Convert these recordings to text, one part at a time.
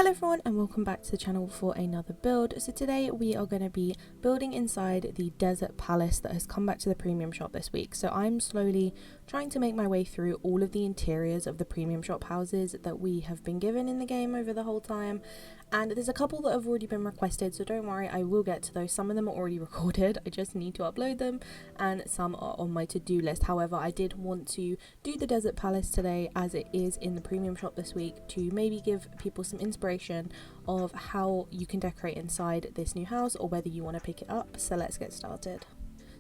Hello everyone and welcome back to the channel for another build. So today we are going to be building inside the desert palace that has come back to the premium shop this week. So I'm slowly trying to make my way through all of the interiors of the premium shop houses that we have been given in the game over the whole time, and there's a couple that have already been requested, so don't worry, I will get to those. Some of them are already recorded, I just need to upload them, and some are on my to-do list. However, I did want to do the desert palace today as it is in the premium shop this week to maybe give people some inspiration of how you can decorate inside this new house or whether you want to pick it up. So let's get started.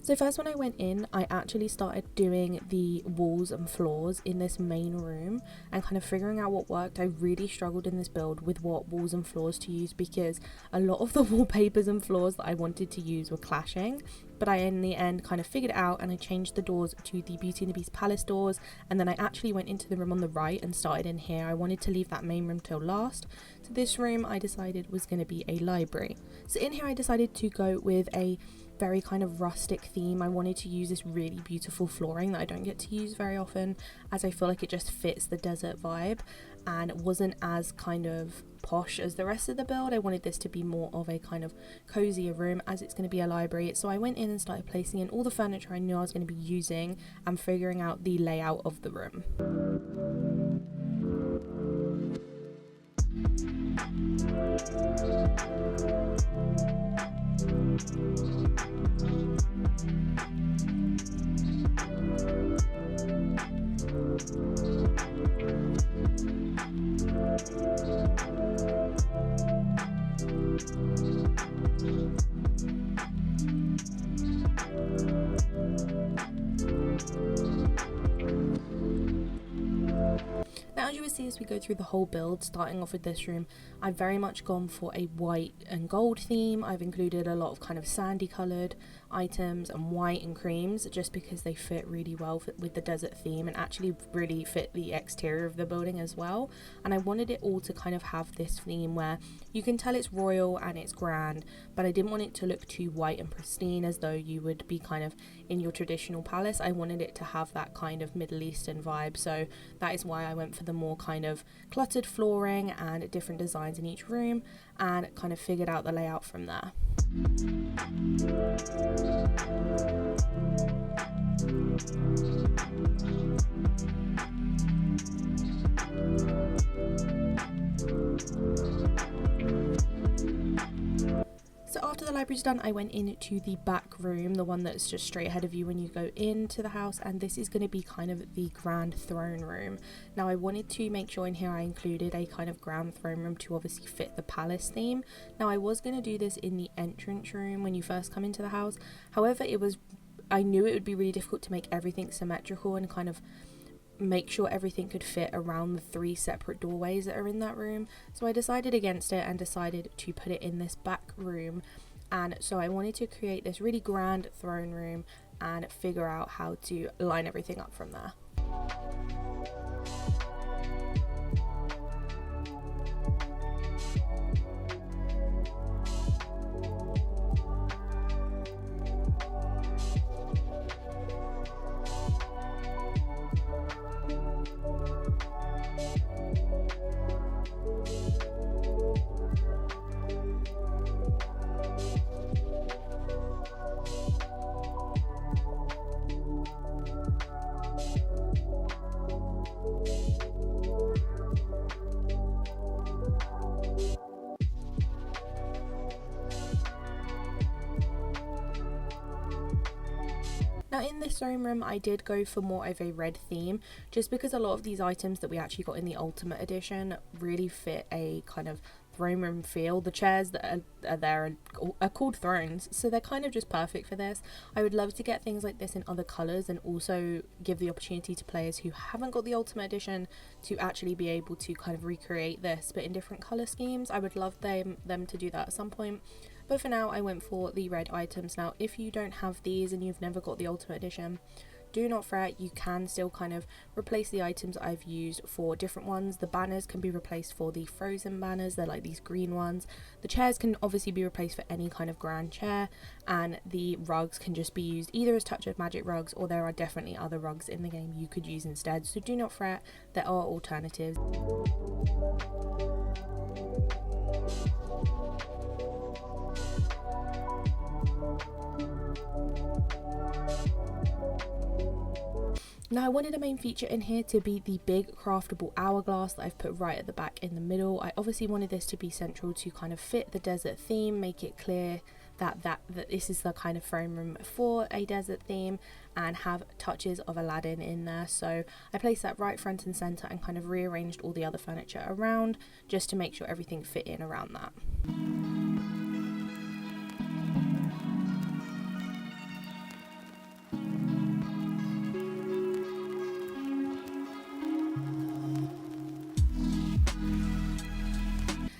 So first, when I went in, I actually started doing the walls and floors in this main room and kind of figuring out what worked. I really struggled in this build with what walls and floors to use because a lot of the wallpapers and floors that I wanted to use were clashing. But I in the end kind of figured it out and I changed the doors to the Beauty and the Beast palace doors, and then I actually went into the room on the right and started in here. I wanted to leave that main room till last. So this room I decided was going to be a library. So in here I decided to go with a very kind of rustic theme. I wanted to use this really beautiful flooring that I don't get to use very often, as I feel like it just fits the desert vibe and wasn't as kind of posh as the rest of the build. I wanted this to be more of a kind of cozier room as it's going to be a library. So I went in and started placing in all the furniture I knew I was going to be using and figuring out the layout of the room. Now, as you will see as we go through the whole build, starting off with this room, I've very much gone for a white and gold theme. I've included a lot of kind of sandy coloured items and white and creams just because they fit really well with the desert theme and actually really fit the exterior of the building as well. And I wanted it all to kind of have this theme where you can tell it's royal and it's grand, but I didn't want it to look too white and pristine as though you would be kind of in your traditional palace. I wanted it to have that kind of Middle Eastern vibe, so that is why I went for the more kind of cluttered flooring and different designs in each room and kind of figured out the layout from there. So after the library's done, I went into the back room, the one that's just straight ahead of you when you go into the house, and this is going to be kind of the grand throne room. Now I wanted to make sure in here I included a kind of grand throne room to obviously fit the palace theme. Now I was going to do this in the entrance room when you first come into the house, however I knew it would be really difficult to make everything symmetrical and kind of make sure everything could fit around the 3 separate doorways that are in that room. So I decided against it and decided to put it in this back room. And so I wanted to create this really grand throne room and figure out how to line everything up from there. Now in this throne room I did go for more of a red theme just because a lot of these items that we actually got in the Ultimate Edition really fit a kind of throne room feel. The chairs that are there are called thrones, so they're kind of just perfect for this. I would love to get things like this in other colours and also give the opportunity to players who haven't got the Ultimate Edition to actually be able to kind of recreate this but in different colour schemes. I would love them to do that at some point. But for now I went for the red items. Now if you don't have these and you've never got the Ultimate Edition, do not fret, you can still kind of replace the items I've used for different ones. The banners can be replaced for the frozen banners, they're like these green ones. The chairs can obviously be replaced for any kind of grand chair, and the rugs can just be used either as Touch of Magic rugs, or there are definitely other rugs in the game you could use instead, so do not fret, there are alternatives. Now I wanted a main feature in here to be the big craftable hourglass that I've put right at the back in the middle. I obviously wanted this to be central to kind of fit the desert theme, make it clear that this is the kind of frame room for a desert theme, and have touches of Aladdin in there. So I placed that right front and center and kind of rearranged all the other furniture around just to make sure everything fit in around that.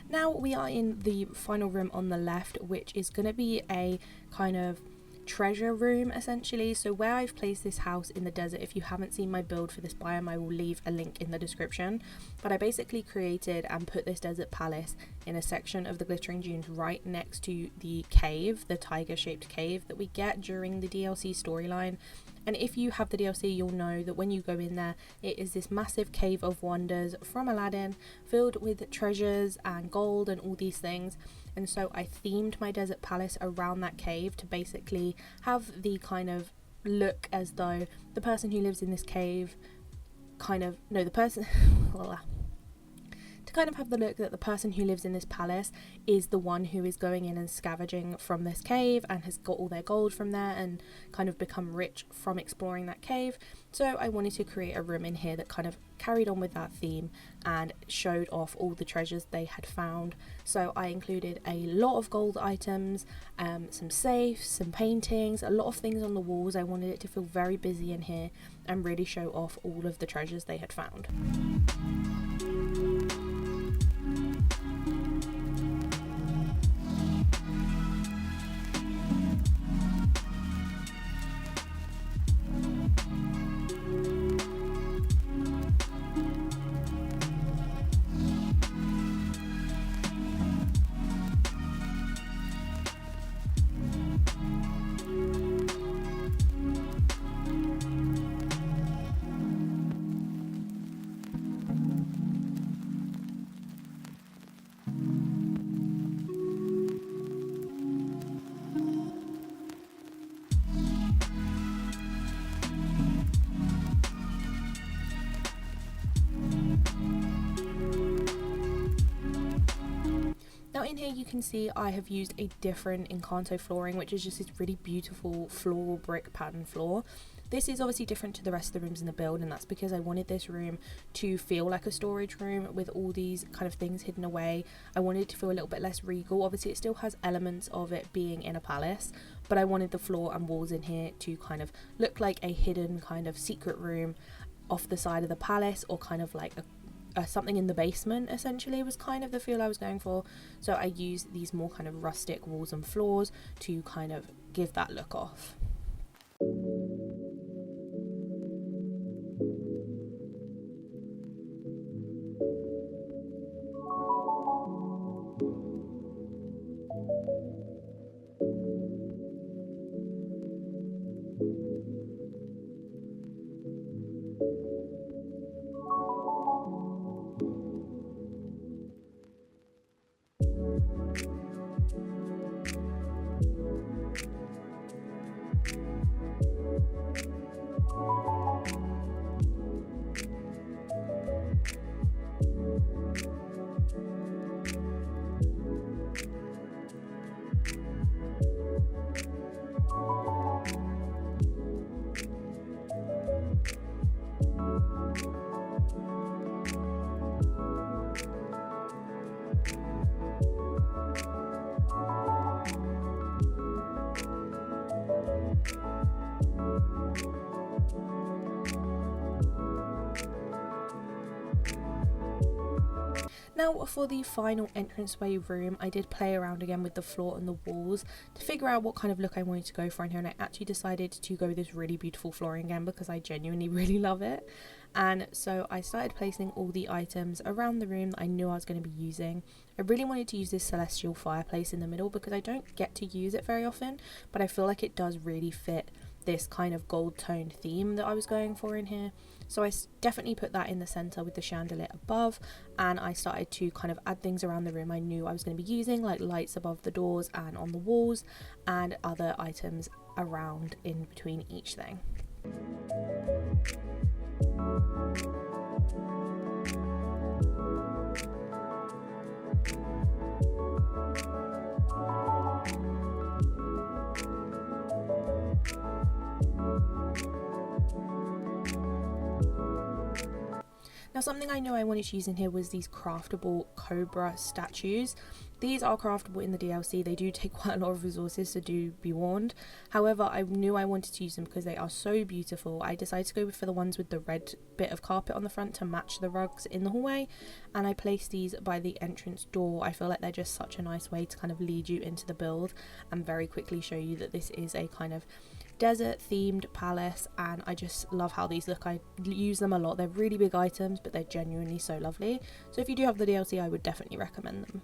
Now we are in the final room on the left, which is going to be a kind of treasure room essentially. So where I've placed this house in the desert, if you haven't seen my build for this biome, I will leave a link in the description, but I basically created and put this desert palace in a section of the glittering dunes right next to the cave, the tiger shaped cave that we get during the DLC storyline. And if you have the DLC, you'll know that when you go in there, it is this massive cave of wonders from Aladdin, filled with treasures and gold and all these things. And so I themed my desert palace around that cave to basically have the kind of look as though the person who lives in this cave to kind of have the look that the person who lives in this palace is the one who is going in and scavenging from this cave and has got all their gold from there and kind of become rich from exploring that cave. So I wanted to create a room in here that kind of carried on with that theme and showed off all the treasures they had found. So I included a lot of gold items, some safes, some paintings, a lot of things on the walls. I wanted it to feel very busy in here and really show off all of the treasures they had found. Now in here you can see I have used a different Encanto flooring, which is just this really beautiful floral brick pattern floor. This is obviously different to the rest of the rooms in the build, and that's because I wanted this room to feel like a storage room with all these kind of things hidden away. I wanted it to feel a little bit less regal. Obviously it still has elements of it being in a palace, but I wanted the floor and walls in here to kind of look like a hidden kind of secret room off the side of the palace, or kind of like something in the basement essentially was kind of the feel I was going for. So I used these more kind of rustic walls and floors to kind of give that look off. Now for the final entranceway room, I did play around again with the floor and the walls to figure out what kind of look I wanted to go for in here, and I actually decided to go with this really beautiful flooring again because I genuinely really love it. And so I started placing all the items around the room that I knew I was going to be using. I really wanted to use this celestial fireplace in the middle because I don't get to use it very often, but I feel like it does really fit this kind of gold toned theme that I was going for in here. So I definitely put that in the center with the chandelier above, and I started to kind of add things around the room I knew I was going to be using, like lights above the doors and on the walls, and other items around in between each thing. Now, something I know I wanted to use in here was these craftable cobra statues. These are craftable in the DLC. They do take quite a lot of resources, so do be warned. However, I knew I wanted to use them because they are so beautiful. I decided to go for the ones with the red bit of carpet on the front to match the rugs in the hallway, and I placed these by the entrance door. I feel like they're just such a nice way to kind of lead you into the build and very quickly show you that this is a kind of desert themed palace, and I just love how these look. I use them a lot. They're really big items, but they're genuinely so lovely. So if you do have the DLC, I would definitely recommend them.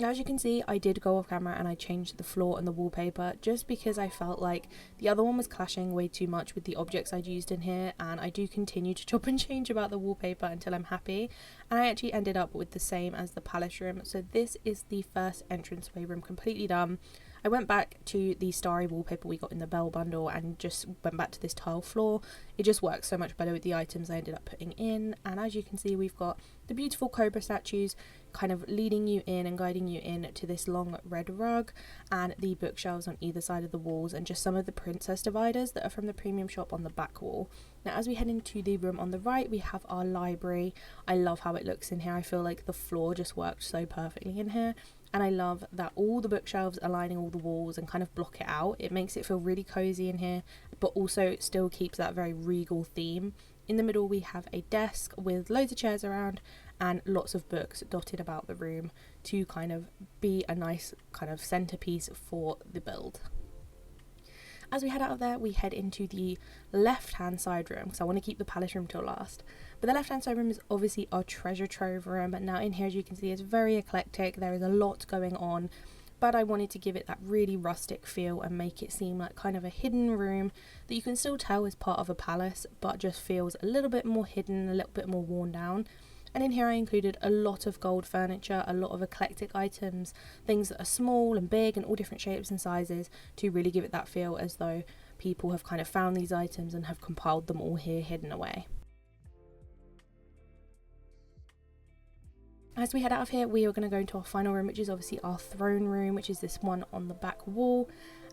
As you can see, I did go off camera and I changed the floor and the wallpaper just because I felt like the other one was clashing way too much with the objects I'd used in here, and I do continue to chop and change about the wallpaper until I'm happy, and I actually ended up with the same as the palace room. So this is the first entranceway room completely done. I went back to the starry wallpaper we got in the Bell bundle and just went back to this tile floor. It just works so much better with the items I ended up putting in, and as you can see, we've got the beautiful cobra statues kind of leading you in and guiding you in to this long red rug, and the bookshelves on either side of the walls, and just some of the princess dividers that are from the premium shop on the back wall. Now as we head into the room on the right, we have our library. I love how it looks in here. I feel like the floor just worked so perfectly in here, and I love that all the bookshelves are lining all the walls and kind of block it out. It makes it feel really cozy in here, but also still keeps that very regal theme. In the middle we have a desk with loads of chairs around and lots of books dotted about the room to kind of be a nice kind of centerpiece for the build. As we head out of there, we head into the left hand side room, because I want to keep the palace room till last. But the left hand side room is obviously our treasure trove room. Now in here, as you can see, it's very eclectic. There is a lot going on, but I wanted to give it that really rustic feel and make it seem like kind of a hidden room that you can still tell is part of a palace, but just feels a little bit more hidden, a little bit more worn down. And in here I included a lot of gold furniture, a lot of eclectic items, things that are small and big and all different shapes and sizes, to really give it that feel as though people have kind of found these items and have compiled them all here hidden away. As we head out of here, we are going to go into our final room, which is obviously our throne room, which is this one on the back wall.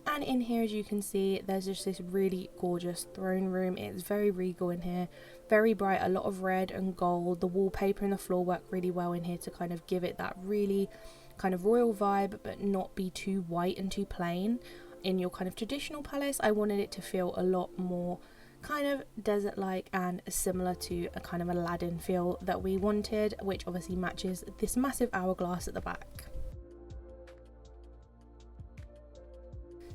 And in here, as you can see, there's just this really gorgeous throne room. It's very regal in here, very bright, a lot of red and gold. The wallpaper and the floor work really well in here to kind of give it that really kind of royal vibe, but not be too white and too plain. In your kind of traditional palace, I wanted it to feel a lot more kind of desert-like and similar to a kind of Aladdin feel that we wanted, which obviously matches this massive hourglass at the back.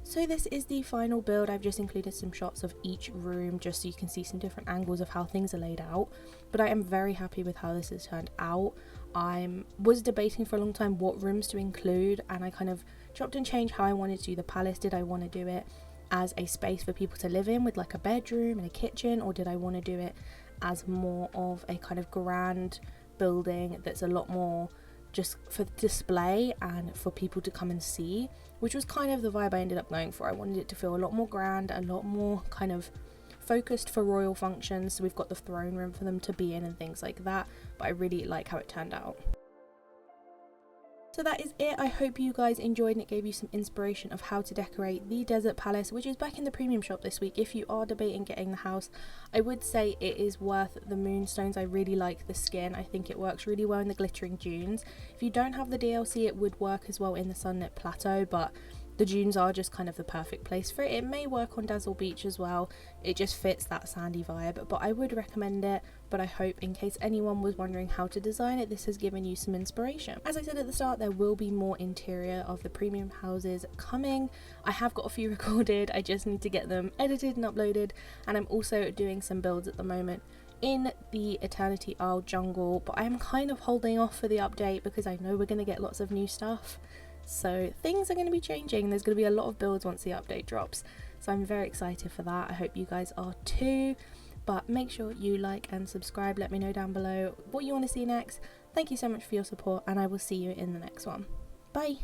So this is the final build. I've just included some shots of each room just so you can see some different angles of how things are laid out, but I am very happy with how this has turned out. I was debating for a long time what rooms to include, and I kind of chopped and changed how I wanted to do the palace. Did I want to do it as a space for people to live in with like a bedroom and a kitchen, or did I want to do it as more of a kind of grand building that's a lot more just for display and for people to come and see, which was kind of the vibe I ended up going for. I wanted it to feel a lot more grand, a lot more kind of focused for royal functions. So we've got the throne room for them to be in and things like that, but I really like how it turned out. So that is it. I hope you guys enjoyed and it gave you some inspiration of how to decorate the Desert Palace, which is back in the premium shop this week. If you are debating getting the house, I would say it is worth the moonstones. I really like the skin. I think it works really well in the glittering dunes. If you don't have the DLC, it would work as well in the Sunlit Plateau, but the dunes are just kind of the perfect place for it. It may work on Dazzle Beach as well. It just fits that sandy vibe, but I would recommend it. But I hope, in case anyone was wondering how to design it, this has given you some inspiration. As I said at the start, there will be more interior of the premium houses coming. I have got a few recorded. I just need to get them edited and uploaded. And I'm also doing some builds at the moment in the Eternity Isle jungle, but I'm kind of holding off for the update because I know we're going to get lots of new stuff. So things are going to be changing. There's going to be a lot of builds once the update drops. So I'm very excited for that. I hope you guys are too. But make sure you like and subscribe. Let me know down below what you want to see next. Thank you so much for your support, and I will see you in the next one. Bye.